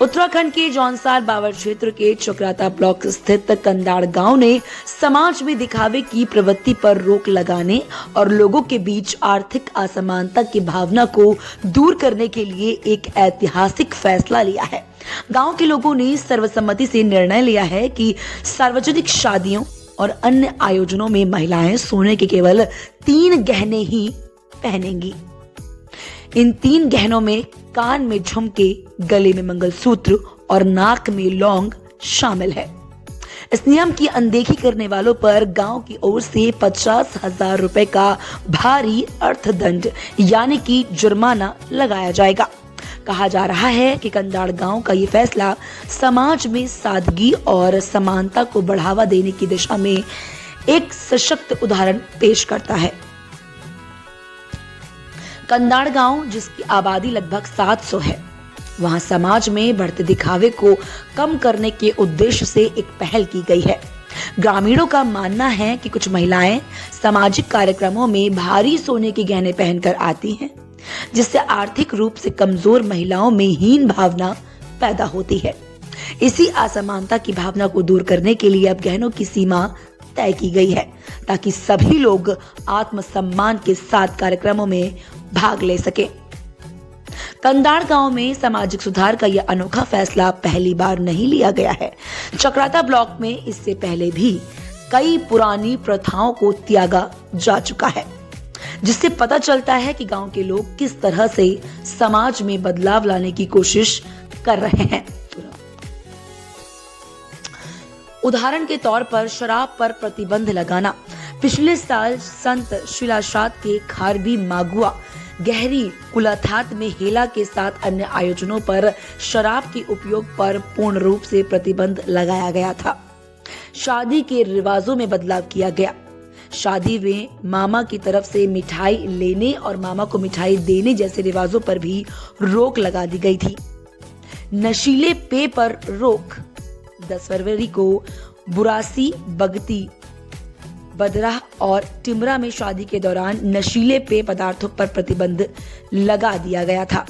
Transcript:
उत्तराखंड के जौनसार बावर क्षेत्र के चक्राता ब्लॉक स्थित कंदाड़ गांव ने समाज में दिखावे की प्रवृत्ति पर रोक लगाने और लोगों के बीच आर्थिक असमानता की भावना को दूर करने के लिए एक ऐतिहासिक फैसला लिया है। गांव के लोगों ने सर्वसम्मति से निर्णय लिया है कि सार्वजनिक शादियों और अन्य आयोजनों में महिलाएं सोने के केवल 3 गहने ही पहनेंगी। इन 3 गहनों में कान में झुमके, गले में मंगलसूत्र और नाक में लौंग शामिल है। इस नियम की अनदेखी करने वालों पर गांव की ओर से 50,000 रुपए का भारी अर्थदंड यानी कि जुर्माना लगाया जाएगा। कहा जा रहा है कि कंदाड़ गांव का ये फैसला समाज में सादगी और समानता को बढ़ावा देने की दिशा में एक सशक्त उदाहरण पेश करता है। कंदाड़ गांव, जिसकी आबादी लगभग 700 है, वहां समाज में बढ़ते दिखावे को कम करने के उद्देश्य से एक पहल की गई है। ग्रामीणों का मानना है कि कुछ महिलाएं सामाजिक कार्यक्रमों में भारी सोने के गहने पहनकर आती हैं, जिससे आर्थिक रूप से कमजोर महिलाओं में हीन भावना पैदा होती है। इसी असमानता की भावना को दूर करने के लिए अब गहनों की सीमा तय की गई है, ताकि सभी लोग आत्मसम्मान के साथ कार्यक्रमों में भाग ले सके। कंदाड़ गांव में सामाजिक सुधार का यह अनोखा फैसला पहली बार नहीं लिया गया है। चक्राता ब्लॉक में इससे पहले भी कई पुरानी प्रथाओं को त्यागा जा चुका है, जिससे पता चलता है कि गांव के लोग किस तरह से समाज में बदलाव लाने की कोशिश कर रहे हैं। उदाहरण के तौर पर शराब पर प्रतिबंध लगाना। पिछले साल संत शिलाशात के खारबी मागुआ गहरी कुलाथात में हेला के साथ अन्य आयोजनों पर शराब के उपयोग पर पूर्ण रूप से प्रतिबंध लगाया गया था। शादी के रिवाजों में बदलाव किया गया। शादी में मामा की तरफ से मिठाई लेने और मामा को मिठाई देने जैसे रिवाजों पर भी रोक लगा दी गई थी। नशीले पेय पर रोक। 10 फरवरी को बुरासी, बगती, बदराह और टिमरा में शादी के दौरान नशीले पेय पदार्थों पर प्रतिबंध लगा दिया गया था।